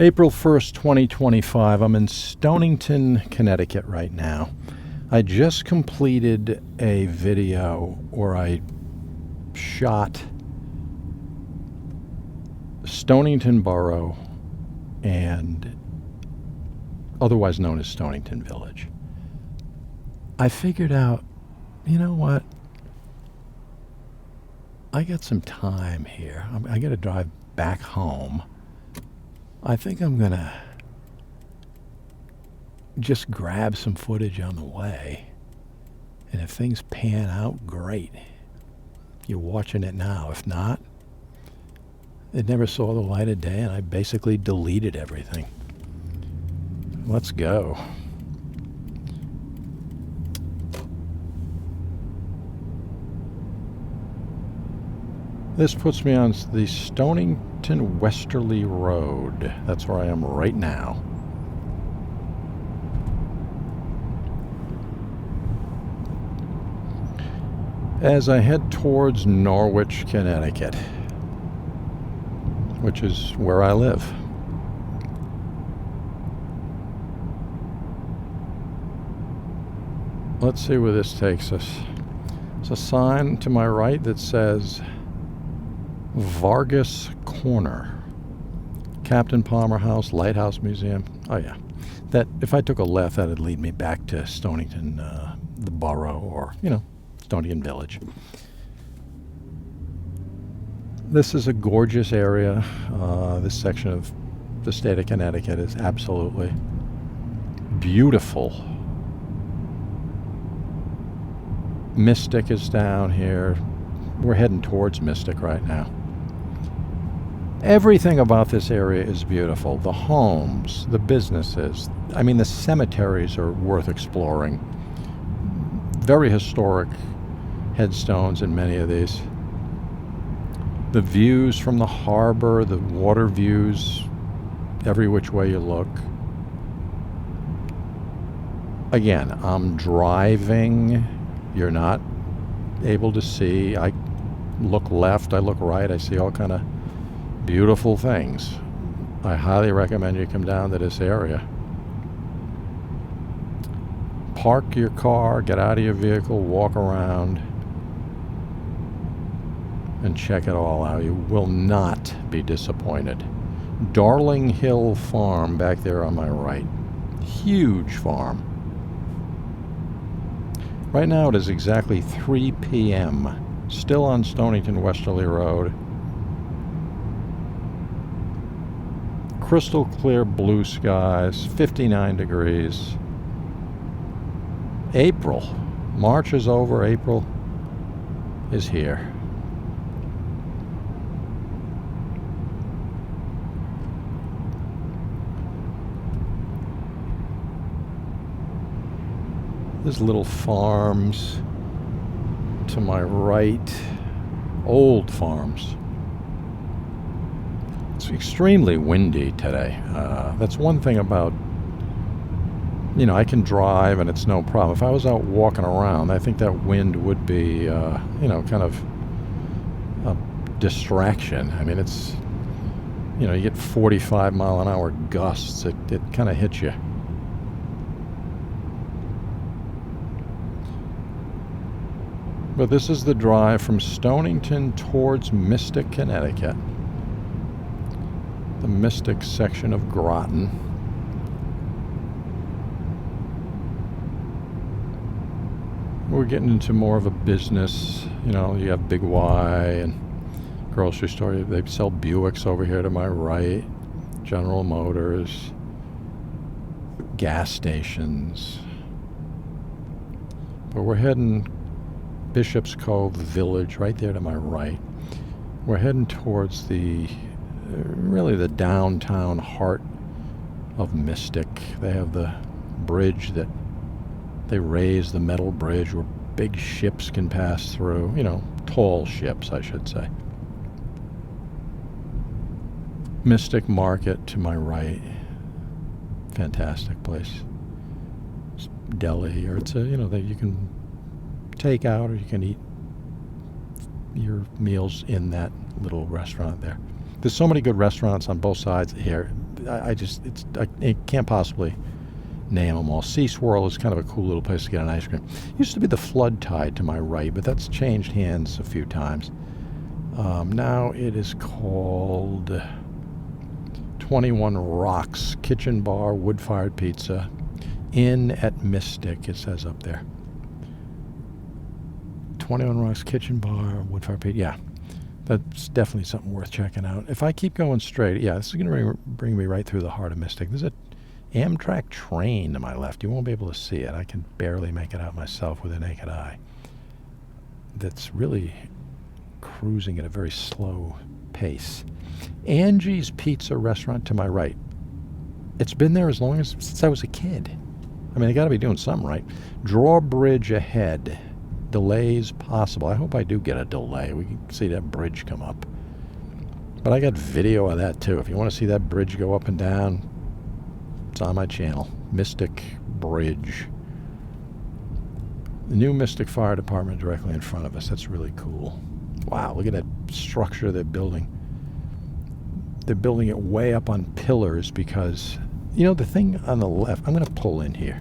April 1st, 2025. I'm in Stonington, Connecticut right now. I just completed a video where I shot Stonington Borough and otherwise known as Stonington Village. I figured out, you know what? I got some time here. I got to drive back home. I think I'm going to just grab some footage on the way. And if things pan out, great. You're watching it now. If not, it never saw the light of day, and I basically deleted everything. Let's go. This puts me on the Stonington Westerly Road. That's where I am right now. As I head towards Norwich, Connecticut, which is where I live. Let's see where this takes us. There's a sign to my right that says Vargas Corner, Captain Palmer House, Lighthouse Museum. Oh yeah, that if I took a left, that'd lead me back to Stonington, the borough, or Stonington Village. This is a gorgeous area. This section of the state of Connecticut is absolutely beautiful. Mystic is down here. We're heading towards Mystic right now. Everything about this area is beautiful. The homes, the businesses. I mean, the cemeteries are worth exploring. Very historic headstones in many of these. The views from the harbor, the water views, every which way you look. Again, I'm driving. You're not able to see. I look left, I look right, I see all kind of beautiful things. I highly recommend you come down to this area. Park your car, get out of your vehicle, walk around, and check it all out. You will not be disappointed. Darling Hill Farm back there on my right. Huge farm. Right now it is exactly 3 p.m. Still on Stonington Westerly Road. Crystal clear blue skies, 59 degrees. April. March is over, April is here. There's little farms to my right, old farms. It's extremely windy today. That's one thing about, I can drive and it's no problem. If I was out walking around, I think that wind would be, kind of a distraction. I mean, it's, you get 45 mile an hour gusts. It kind of hits you. But this is the drive from Stonington towards Mystic, Connecticut. The Mystic section of Groton. We're getting into more of a business. You have Big Y and grocery store. They sell Buicks over here to my right. General Motors. Gas stations. But we're heading Bishop's Cove Village right there to my right. We're heading towards the downtown heart of Mystic. They have the bridge that they raise, the metal bridge where big ships can pass through, tall ships, I should say. Mystic Market to my right. Fantastic place. It's deli, or it's that you can take out, or you can eat your meals in that little restaurant there. There's so many good restaurants on both sides here. I can't possibly name them all. Sea Swirl is kind of a cool little place to get an ice cream. Used to be the Flood Tide to my right, but that's changed hands a few times. Now it is called 21 Rocks Kitchen Bar, Wood-Fired Pizza, Inn at Mystic, it says up there. 21 Rocks Kitchen Bar, Wood-Fired Pizza, yeah. That's definitely something worth checking out. If I keep going straight, yeah, this is going to bring me right through the heart of Mystic. There's a Amtrak train to my left. You won't be able to see it. I can barely make it out myself with a naked eye. That's really cruising at a very slow pace. Angie's Pizza Restaurant to my right. It's been there since I was a kid. I mean, they got to be doing something right. Drawbridge ahead. Delays possible. I hope I do get a delay. We can see that bridge come up. But I got video of that too. If you want to see that bridge go up and down, it's on my channel. Mystic Bridge. The new Mystic Fire Department directly in front of us. That's really cool. Wow, look at that structure they're building. They're building it way up on pillars because, you know, the thing on the left, I'm going to pull in here.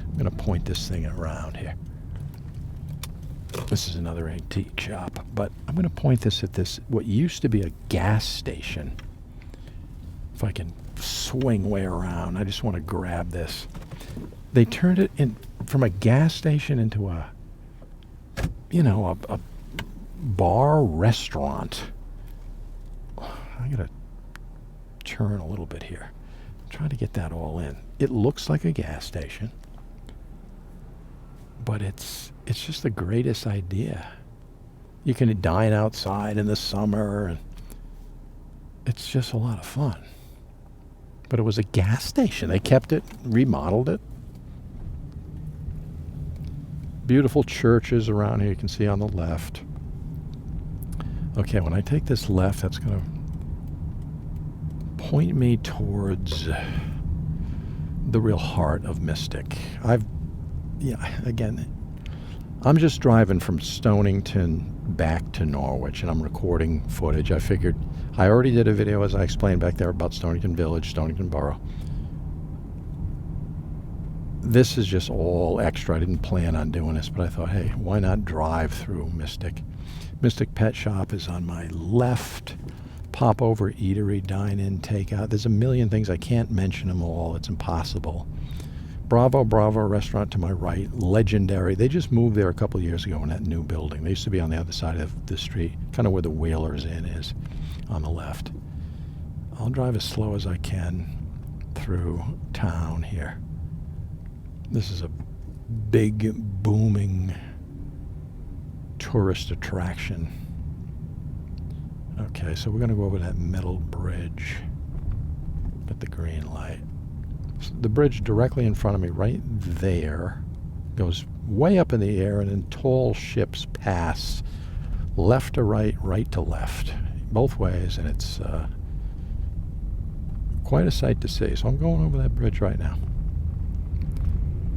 I'm going to point this thing around here. This is another antique shop, but I'm going to point this at what used to be a gas station. If I can swing way around, I just want to grab this. They turned it from a gas station into a bar restaurant. I got to turn a little bit here. I'm trying to get that all in. It looks like a gas station, but it's just the greatest idea. You can dine outside in the summer, and it's just a lot of fun. But it was a gas station. They kept it, remodeled it. Beautiful churches around here you can see on the left. Okay, when I take this left, that's going to point me towards the real heart of Mystic. I'm just driving from Stonington back to Norwich, and I'm recording footage. I figured I already did a video, as I explained back there, about Stonington Village, Stonington Borough. This is just all extra. I didn't plan on doing this, but I thought, hey, why not drive through Mystic? Mystic Pet Shop is on my left. Pop over eatery, dine-in, takeout. There's a million things. I can't mention them all. It's impossible. Bravo restaurant to my right, legendary. They just moved there a couple of years ago in that new building. They used to be on the other side of the street, kind of where the Whalers Inn is, on the left. I'll drive as slow as I can through town here. This is a big, booming tourist attraction. Okay, so we're going to go over that metal bridge at the green light. The bridge directly in front of me, right there, goes way up in the air, and then tall ships pass left to right, right to left, both ways, and it's quite a sight to see. So I'm going over that bridge right now,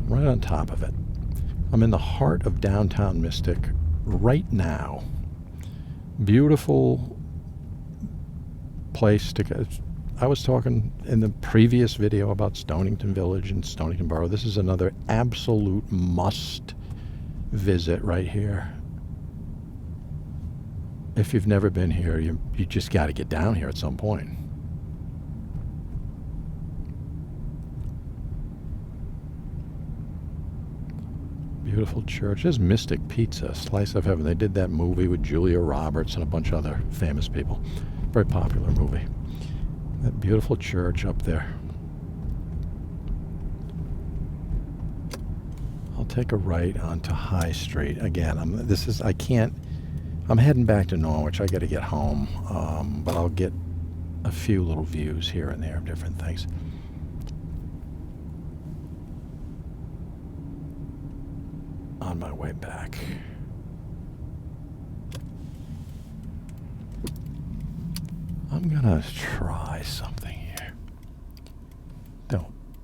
right on top of it. I'm in the heart of downtown Mystic right now. Beautiful place to go. I was talking in the previous video about Stonington Village and Stonington Borough. This is another absolute must visit right here. If you've never been here, you just got to get down here at some point. Beautiful church. There's Mystic Pizza, Slice of Heaven. They did that movie with Julia Roberts and a bunch of other famous people. Very popular movie. That beautiful church up there. I'll take a right onto High Street. Again, I'm heading back to Norwich. I got to get home, but I'll get a few little views here and there of different things. On my way back. I'm gonna try something here.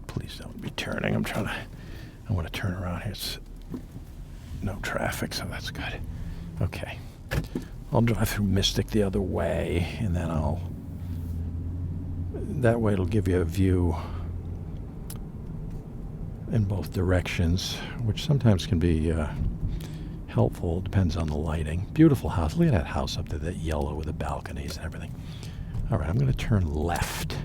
Please don't be turning. I want to turn around here. It's no traffic, so that's good. Okay. I'll drive through Mystic the other way, and then That way it'll give you a view in both directions, which sometimes can be helpful. Depends on the lighting. Beautiful house. Look at that house up there, that yellow with the balconies and everything. All right, I'm going to turn left.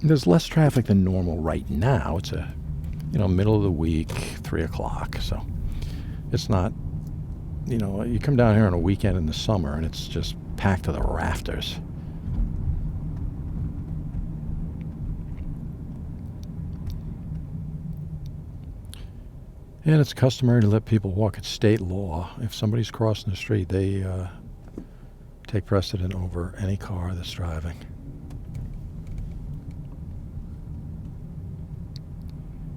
There's less traffic than normal right now. It's a, middle of the week, 3 o'clock. So it's not, you come down here on a weekend in the summer and it's just packed to the rafters. And it's customary to let people walk at state law. If somebody's crossing the street, they take precedent over any car that's driving.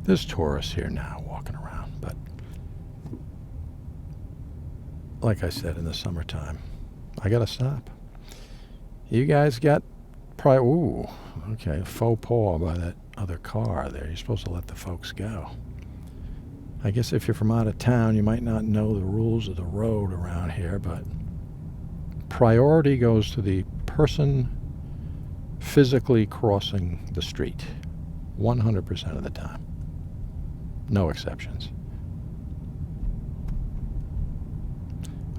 There's tourists here now walking around, but like I said, in the summertime, I gotta stop. You guys got ooh, okay, faux pas by that other car there. You're supposed to let the folks go. I guess if you're from out of town, you might not know the rules of the road around here, but priority goes to the person physically crossing the street 100% of the time. No exceptions.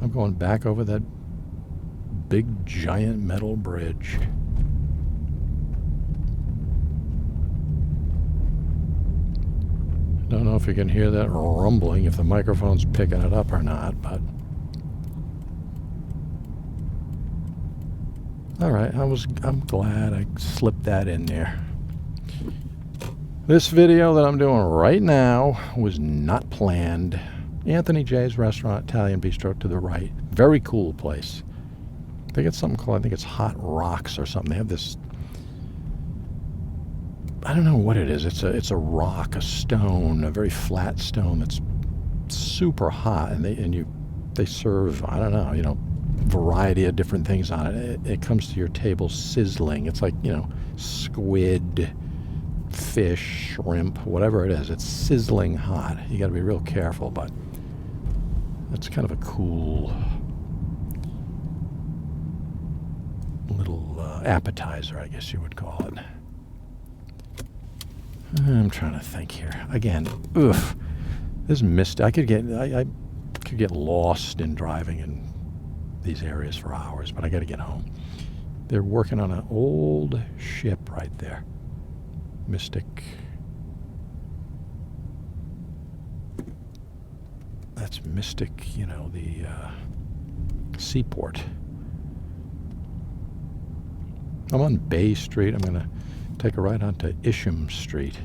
I'm going back over that big giant metal bridge. Don't know if you can hear that rumbling, if the microphone's picking it up or not, but all right, I'm glad I slipped that in there. This video that I'm doing right now was not planned. Anthony J's Restaurant, Italian Bistro to the right. Very cool place. They got something called, I think it's Hot Rocks or something. They have this, I don't know what it is. It's a rock, a stone, a very flat stone that's super hot, and they serve, I don't know, variety of different things on it. It comes to your table sizzling. It's like, squid, fish, shrimp, whatever it is. It's sizzling hot. You got to be real careful, but that's kind of a cool little appetizer, I guess you would call it. I'm trying to think here. Again, this mist. I could get lost in driving in these areas for hours, but I got to get home. They're working on an old ship right there. Mystic. That's Mystic, the Seaport. I'm on Bay Street. I'm going to take a right onto Isham Street.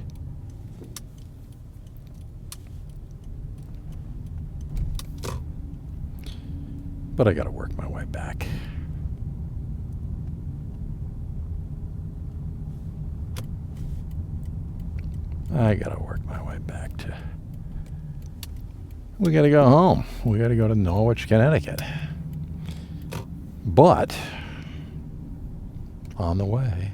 But I got to work my way back. I got to work my way back to... We got to go home. We got to go to Norwich, Connecticut. But on the way,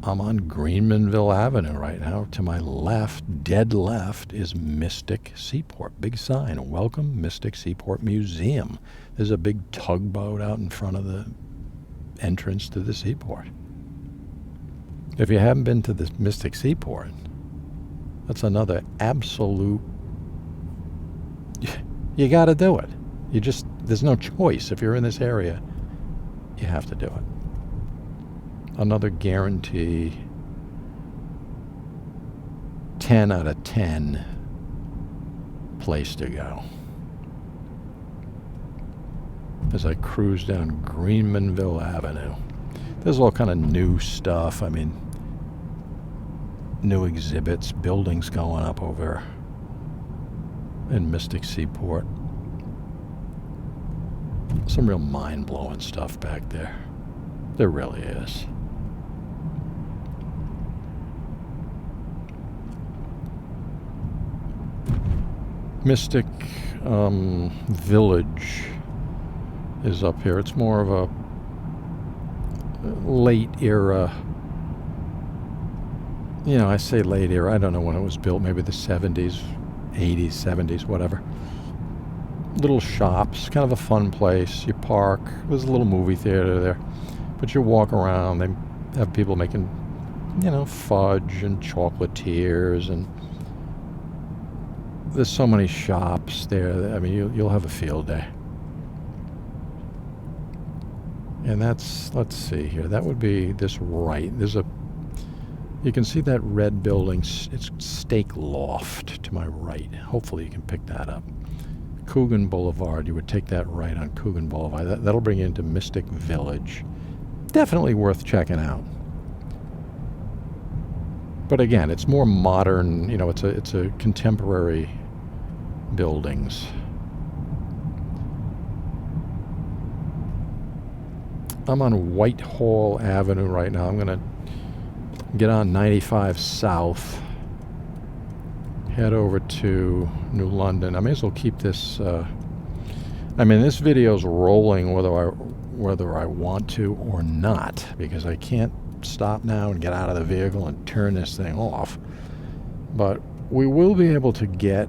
I'm on Greenmanville Avenue right now. To my left, dead left, is Mystic Seaport. Big sign, welcome Mystic Seaport Museum. There's a big tugboat out in front of the entrance to the seaport. If you haven't been to the Mystic Seaport, that's another absolute... You got to do it. There's no choice. If you're in this area, you have to do it. Another guarantee 10 out of 10 place to go. As I cruise down Greenmanville Avenue, there's all kind of new stuff. I mean, new exhibits, buildings going up over in Mystic Seaport. Some real mind-blowing stuff back there. There really is. Mystic Village is up here. It's more of a late era. I say late era. I don't know when it was built. Maybe the 70s, 80s, 70s, whatever. little shops, kind of a fun place. You park. There's a little movie theater there. But you walk around. They have people making, fudge and chocolatiers, and there's so many shops there. I mean, you'll have a field day. And that's, let's see here. That would be this right. You can see that red building. It's Steak Loft to my right. Hopefully you can pick that up. Coogan Boulevard. You would take that right on Coogan Boulevard. That'll bring you into Mystic Village. Definitely worth checking out. But again, it's more modern. It's a contemporary buildings. I'm on Whitehall Avenue right now. I'm going to get on 95 South, head over to New London. I may as well keep this. This video's rolling whether I want to or not, because I can't stop now and get out of the vehicle and turn this thing off. But we will be able to get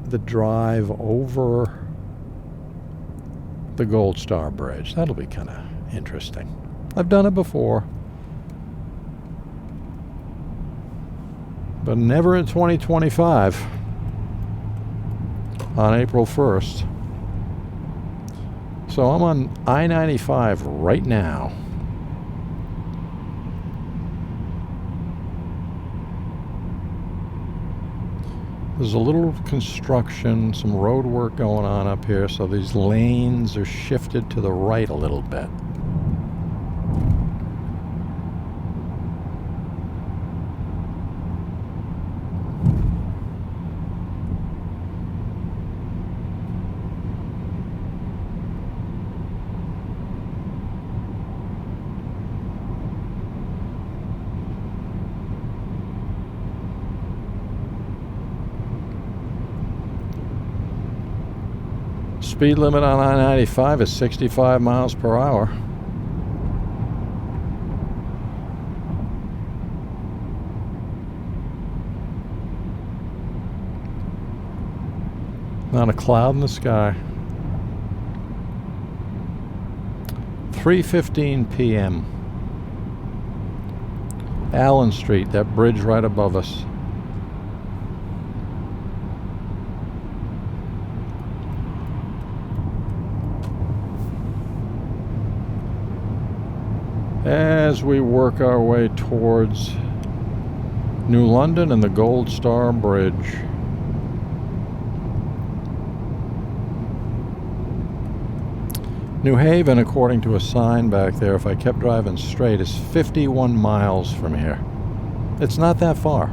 the drive over the Gold Star Bridge. That'll be kind of interesting. I've done it before, but never in 2025 on April 1st. So I'm on I-95 right now. There's a little construction, some road work going on up here, so these lanes are shifted to the right a little bit. Speed limit on I-95 is 65 miles per hour. Not a cloud in the sky. 3:15 p.m. Allen Street, that bridge right above us. As we work our way towards New London and the Gold Star Bridge. New Haven, according to a sign back there, if I kept driving straight, is 51 miles from here. It's not that far.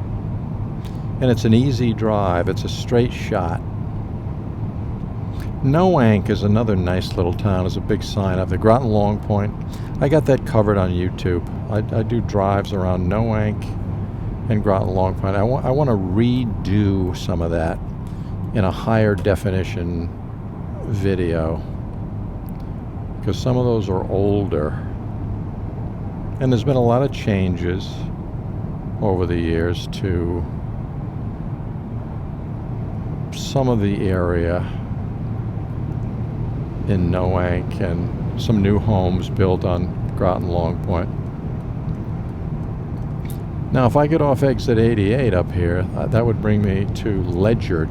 And it's an easy drive. It's a straight shot. Noank is another nice little town. There's a big sign up there. Groton Long Point. I got that covered on YouTube. I do drives around Noank and Groton Long Point. I want to redo some of that in a higher definition video, because some of those are older. And there's been a lot of changes over the years to some of the area in Noank, and some new homes built on Groton Long Point. Now, if I get off exit 88 up here, that would bring me to Ledyard.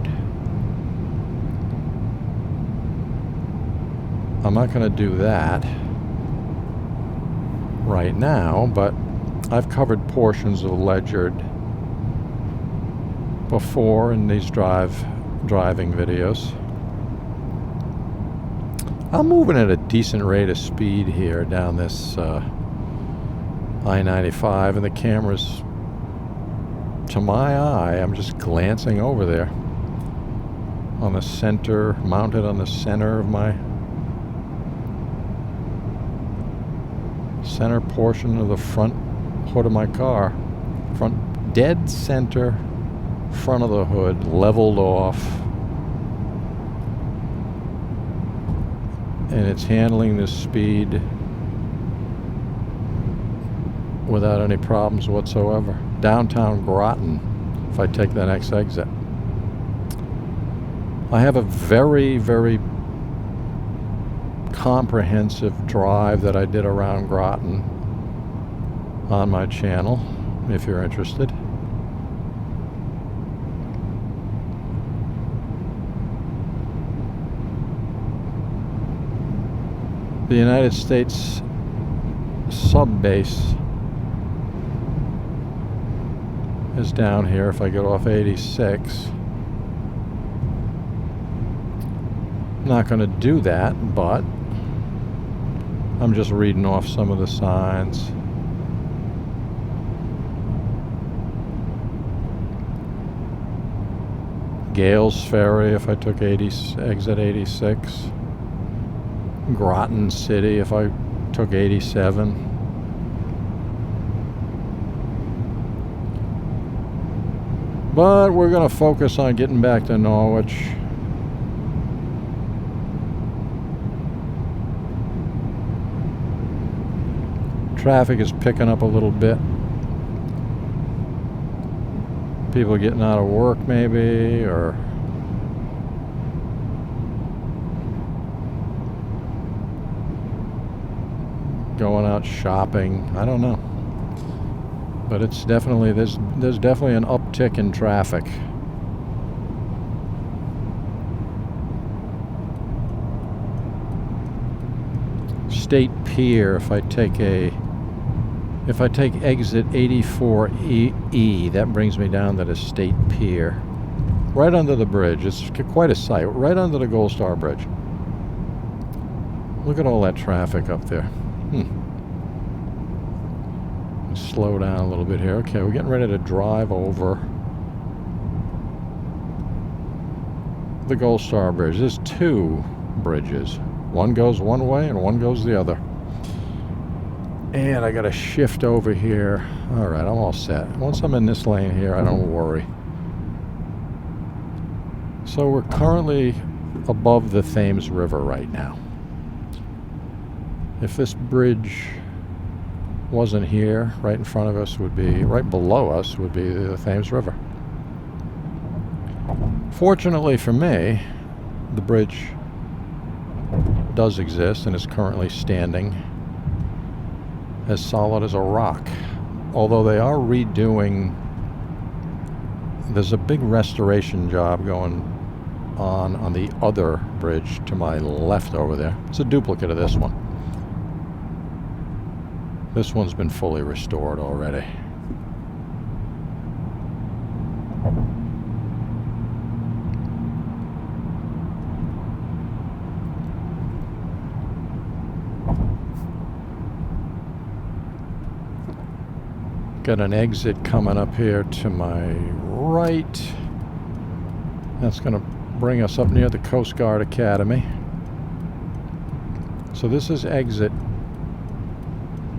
I'm not going to do that right now, but I've covered portions of Ledyard before in these driving videos. I'm moving at a decent rate of speed here down this I-95, and the camera's, to my eye, I'm just glancing over there on the center, mounted on the center of my center portion of the front hood of my car. Front, dead center, front of the hood, leveled off. And it's handling this speed without any problems whatsoever. Downtown Groton, if I take the next exit. I have a very, very comprehensive drive that I did around Groton on my channel, if you're interested. The United States sub-base is down here if I get off 86. I'm not going to do that, but I'm just reading off some of the signs. Gales Ferry if I took exit 86. Groton City if I took 87. But we're going to focus on getting back to Norwich. Traffic is picking up a little bit. People getting out of work maybe, or going out shopping. I don't know. But it's definitely, there's definitely an uptick in traffic. State Pier, if I take exit 84E, that brings me down to the State Pier. Right under the bridge. It's quite a sight. Right under the Gold Star Bridge. Look at all that traffic up there. Slow down a little bit here. Okay, we're getting ready to drive over the Gold Star Bridge. There's two bridges. One goes one way and one goes the other. And I got to shift over here. All right, I'm all set. Once I'm in this lane here, I don't worry. So we're currently above the Thames River right now. If this bridge wasn't here, right in front of us would be, right below us would be the Thames River. Fortunately for me, the bridge does exist and is currently standing as solid as a rock. Although they are redoing, there's a big restoration job going on the other bridge to my left over there. It's a duplicate of this one. This one's been fully restored already. Got an exit coming up here to my right. That's going to bring us up near the Coast Guard Academy. So this is exit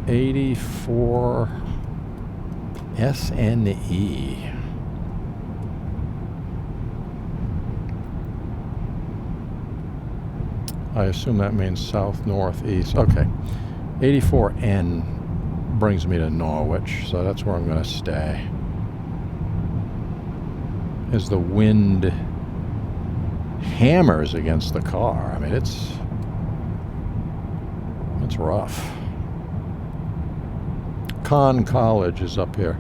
84 SNE. I assume that means south, northeast. Okay. 84N brings me to Norwich, so that's where I'm going to stay. As the wind hammers against the car, I mean, it's rough. Conn College is up here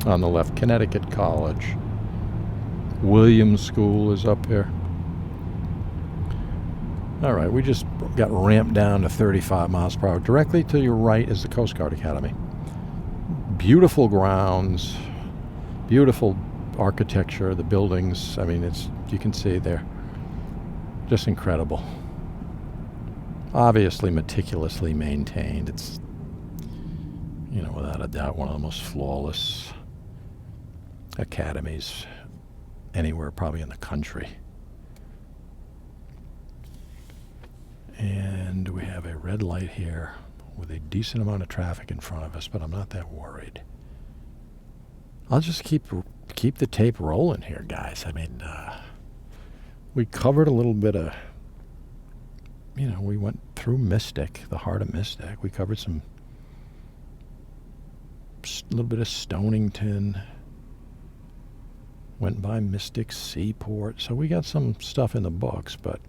on the left. Connecticut College. Williams School is up here. All right, we just got ramped down to 35 miles per hour. Directly to your right is the Coast Guard Academy. Beautiful grounds, beautiful architecture, the buildings. I mean, you can see they're just incredible. Obviously meticulously maintained. It's, without a doubt, one of the most flawless academies anywhere probably in the country. And we have a red light here with a decent amount of traffic in front of us, but I'm not that worried. I'll just keep the tape rolling here, guys. I mean, we covered a little bit of, we went through Mystic, the heart of Mystic. We covered a little bit of Stonington. Went by Mystic Seaport. So we got some stuff in the books, but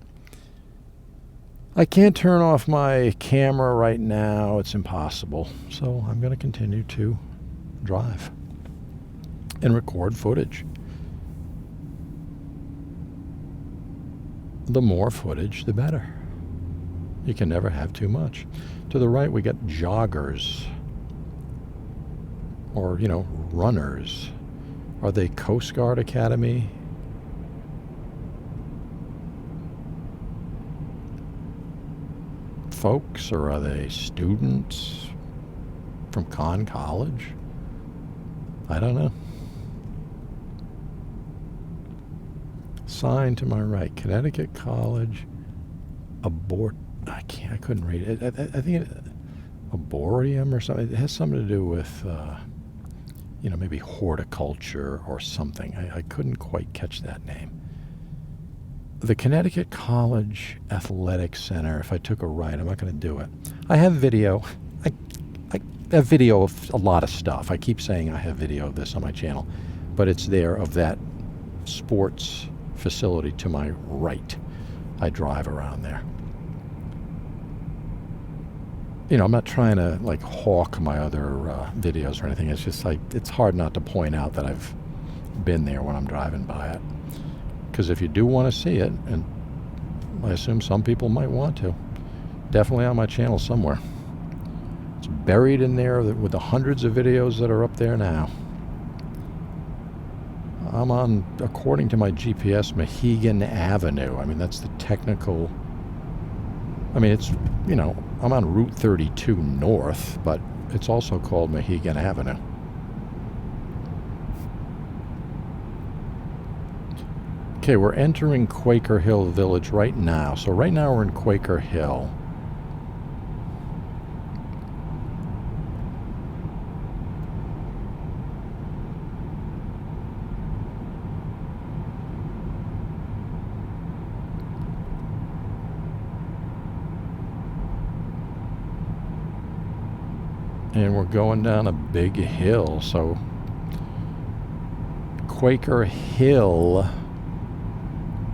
I can't turn off my camera right now. It's impossible. So I'm going to continue to drive and record footage. The more footage, the better. You can never have too much. To the right, we got joggers. Or, runners. Are they Coast Guard Academy? Folks, or are they students from Conn College? I don't know. Sign to my right, Connecticut College, I couldn't read it. I think Arboretum or something. It has something to do with, maybe horticulture or something. I couldn't quite catch that name. The Connecticut College Athletic Center, if I took a right, I'm not going to do it. I have video. I have video of a lot of stuff. I keep saying I have video of this on my channel, but it's there of that sports facility to my right. I drive around there. I'm not trying to hawk my other videos or anything. It's just it's hard not to point out that I've been there when I'm driving by it. Because if you do want to see it, and I assume some people might want to, definitely on my channel somewhere. It's buried in there with the hundreds of videos that are up there now. I'm on, according to my GPS, Mohegan Avenue. I mean, that's the technical... it's, I'm on Route 32 North, but it's also called Mohegan Avenue. Okay, we're entering Quaker Hill Village right now. So right now we're in Quaker Hill. And we're going down a big hill, so Quaker Hill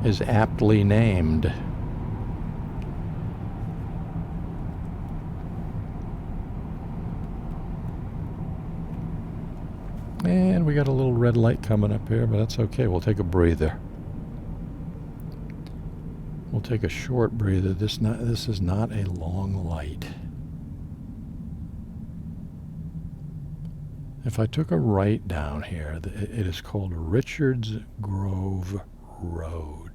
is aptly named. And we got a little red light coming up here, but that's okay. We'll take a breather. We'll take a short breather. This is not a long light. If I took a right down here, it is called Richards Grove Road.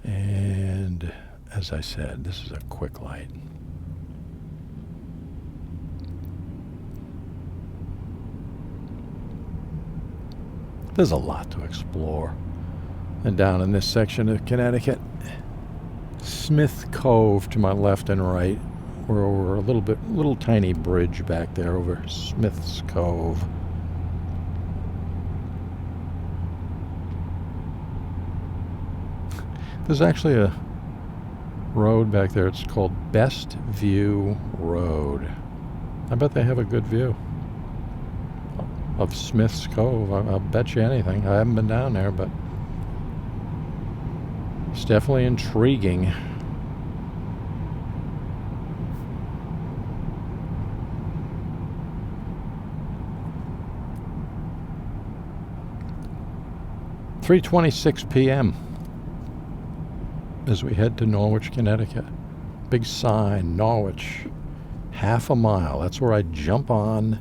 And as I said, this is a quick light. There's a lot to explore. And down in this section of Connecticut, Smith Cove to my left and right. We're over a little tiny bridge back there over Smith's Cove. There's actually a road back there. It's called Best View Road. I bet they have a good view of Smith's Cove. I'll bet you anything. I haven't been down there, but it's definitely intriguing. $3:26 p.m. as we head to Norwich, Connecticut. Big sign, Norwich, half a mile. That's where I jump on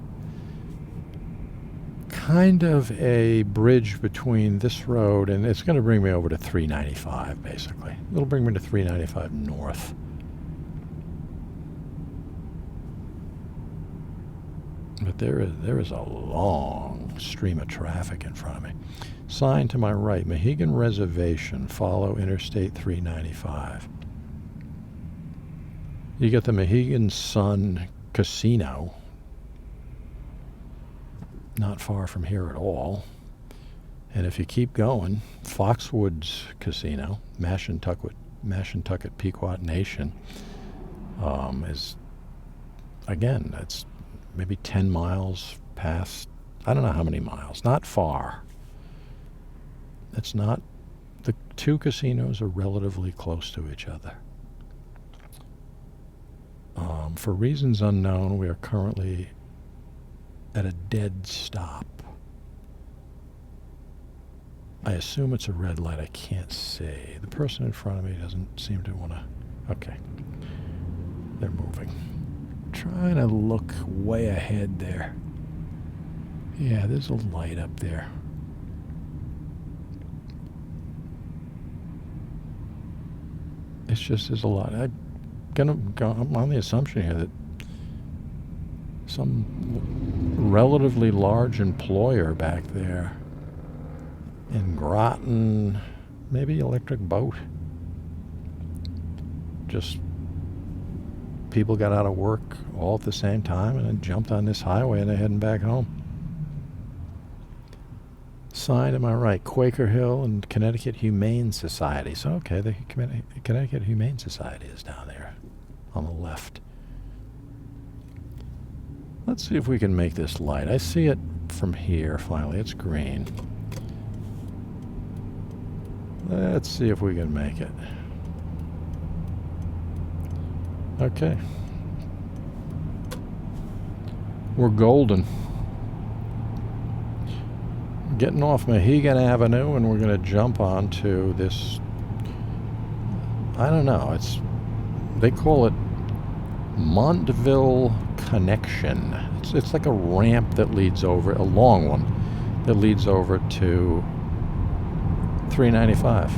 kind of a bridge between this road, and it's going to bring me over to 395, basically. It'll bring me to 395 North. But there is a long stream of traffic in front of me. Sign to my right, Mohegan Reservation, follow Interstate 395. You get the Mohegan Sun Casino, not far from here at all. And if you keep going, Foxwoods Casino, Mashantucket Pequot Nation, is, again, that's maybe 10 miles past, I don't know how many miles, not far. It's not, the two casinos are relatively close to each other. For reasons unknown, we are currently at a dead stop. I assume it's a red light. I can't see. The person in front of me doesn't seem to want to... Okay. They're moving. Trying to look way ahead there. Yeah, there's a light up there. It's just, there's a lot. I'm on the assumption here that some relatively large employer back there in Groton, maybe electric boat. Just people got out of work all at the same time and then jumped on this highway and they're heading back home. Sign to my right, Quaker Hill and Connecticut Humane Society. So, okay, the Connecticut Humane Society is down there on the left. Let's see if we can make this light. I see it from here, finally. It's green. Let's see if we can make it. Okay. We're golden. Getting off Mohegan Avenue, and we're going to jump onto this, I don't know, they call it Montville Connection. It's like a ramp that leads over, a long one, that leads over to 395.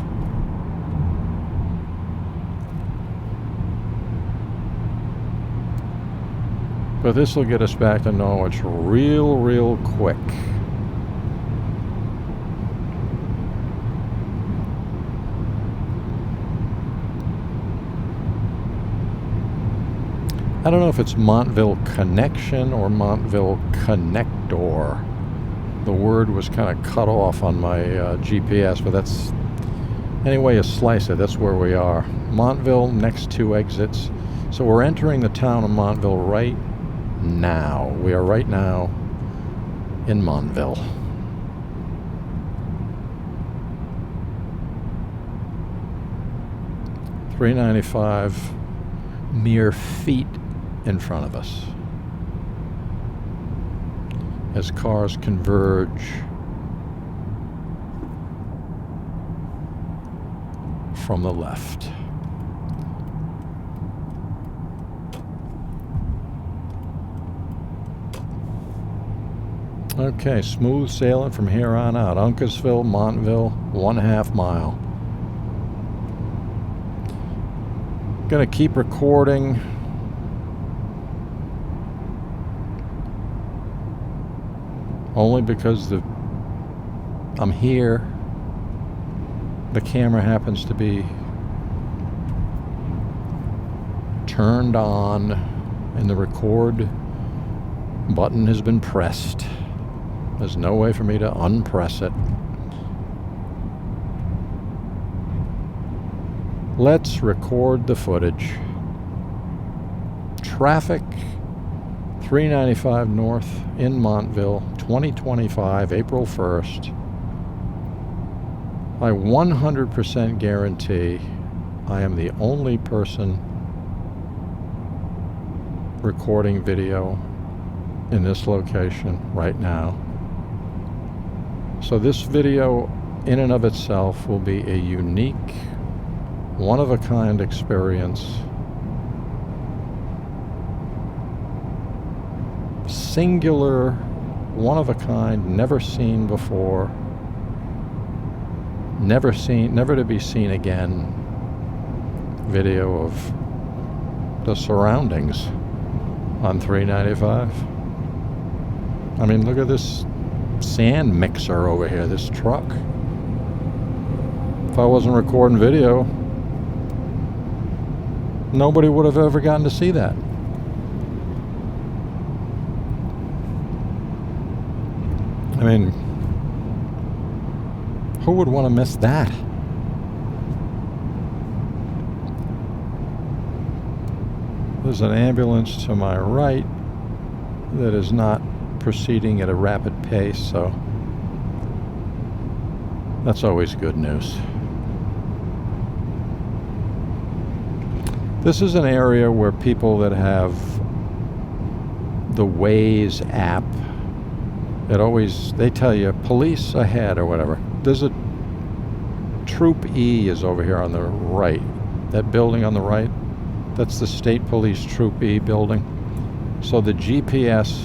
But this will get us back to Norwich real quick. I don't know if it's Montville Connection or Montville Connector. The word was kind of cut off on my GPS, but that's, any way you slice it, that's where we are. Montville, next two exits. So we're entering the town of Montville right now. We are right now in Montville. .395 mere feet in front of us as cars converge from the left. Okay, smooth sailing from here on out. Uncasville, Montville, 1/2 mile. Gonna keep recording. Only because I'm here. The camera happens to be turned on and the record button has been pressed. There's no way for me to unpress it. Let's record the footage. Traffic, 395 North in Montville, 2025, April 1st. I 100% guarantee I am the only person recording video in this location right now. So this video in and of itself will be a unique, one-of-a-kind experience. Singular, one-of-a-kind, never seen before, never to be seen again video of the surroundings on 395. I mean, look at this sand mixer over here, this truck. If I wasn't recording video, nobody would have ever gotten to see that. I mean, who would want to miss that? There's an ambulance to my right. that is not proceeding at a rapid pace, so that's always good news. This is an area where people that have the Waze app, they tell you police ahead or whatever. There's a Troop E is over here on the right. That building on the right, that's the State Police Troop E building. So the GPS,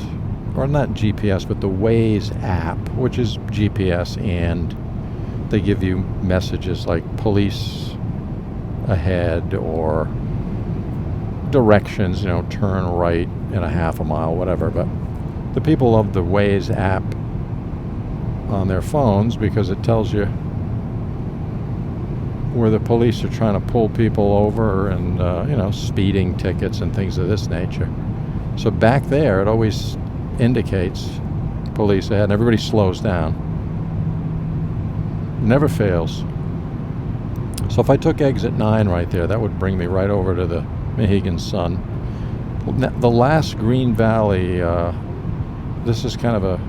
or not GPS, but the Waze app, which is GPS, and they give you messages like police ahead or directions, turn right in a half a mile, whatever. But the people love the Waze app on their phones because it tells you where the police are trying to pull people over and, speeding tickets and things of this nature. So back there, it always indicates police ahead, and everybody slows down. Never fails. So if I took exit 9 right there, that would bring me right over to the Mohegan Sun. The last Green Valley, this is kind of a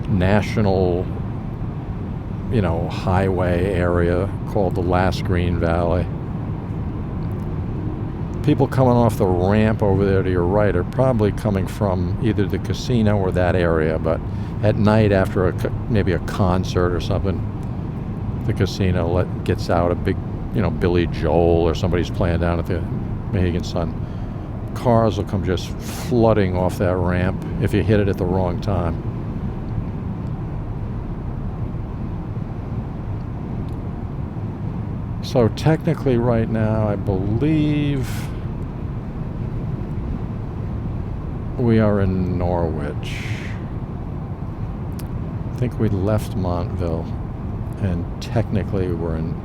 national, highway area called the last Green Valley. People coming off the ramp over there to your right are probably coming from either the casino or that area, but at night after maybe a concert or something, the casino gets out a big, Billy Joel or somebody's playing down at the Mohegan Sun. Cars will come just flooding off that ramp if you hit it at the wrong time. So technically right now, I believe we are in Norwich. I think we left Montville, and technically we're in...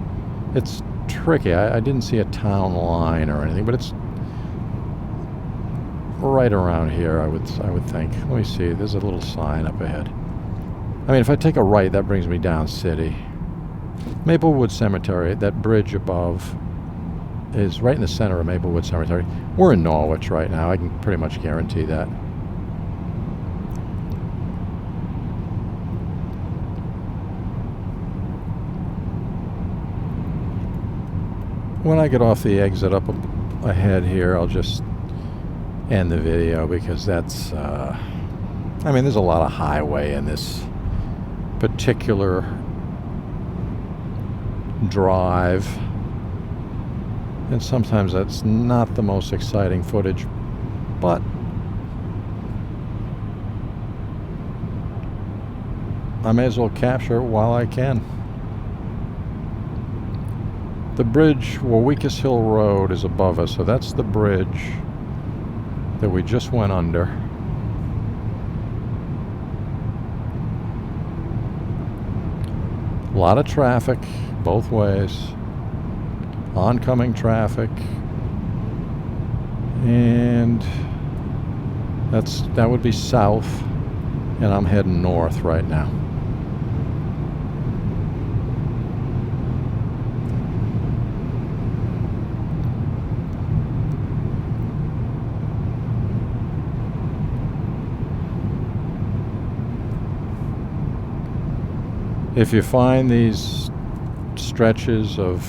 It's tricky. I didn't see a town line or anything, but it's right around here, I would think. Let me see. There's a little sign up ahead. I mean, if I take a right, that brings me down city. Maplewood Cemetery, that bridge above, is right in the center of Maplewood Cemetery. We're in Norwich right now. I can pretty much guarantee that. When I get off the exit up ahead here, I'll just end the video because that's, there's a lot of highway in this particular drive, and sometimes that's not the most exciting footage, but I may as well capture it while I can. The bridge, Weekes Hill Road, is above us, so that's the bridge that we just went under. A lot of traffic both ways, oncoming traffic, and that would be south, and I'm heading north right now. If you find these stretches of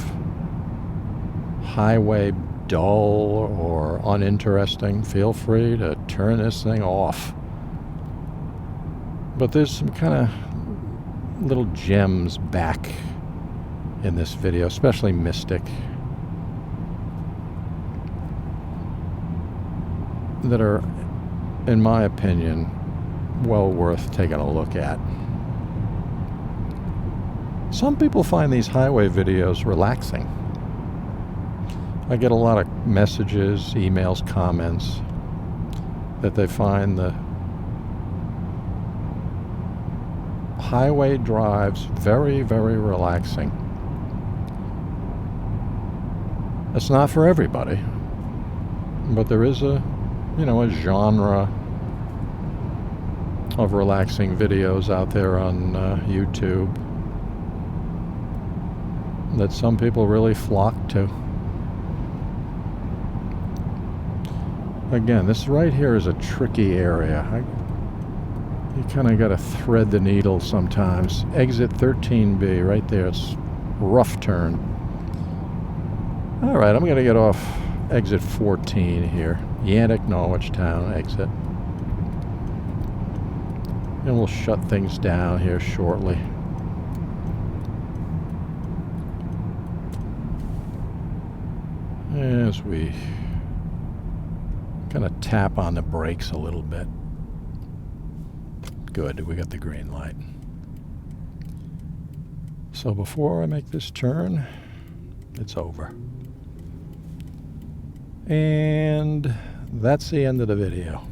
highway dull or uninteresting, feel free to turn this thing off. But there's some kind of little gems back in this video, especially Mystic, that are, in my opinion, well worth taking a look at. Some people find these highway videos relaxing. I get a lot of messages, emails, comments that they find the highway drives very, very relaxing. It's not for everybody, but there is a genre of relaxing videos out there on YouTube that some people really flock to. Again, this right here is a tricky area. You kind of got to thread the needle sometimes. Exit 13B, right there. It's a rough turn. All right, I'm going to get off exit 14 here. Yantic, Norwich Town exit. And we'll shut things down here shortly. As we kind of tap on the brakes a little bit. Good, we got the green light. So before I make this turn, it's over. And that's the end of the video.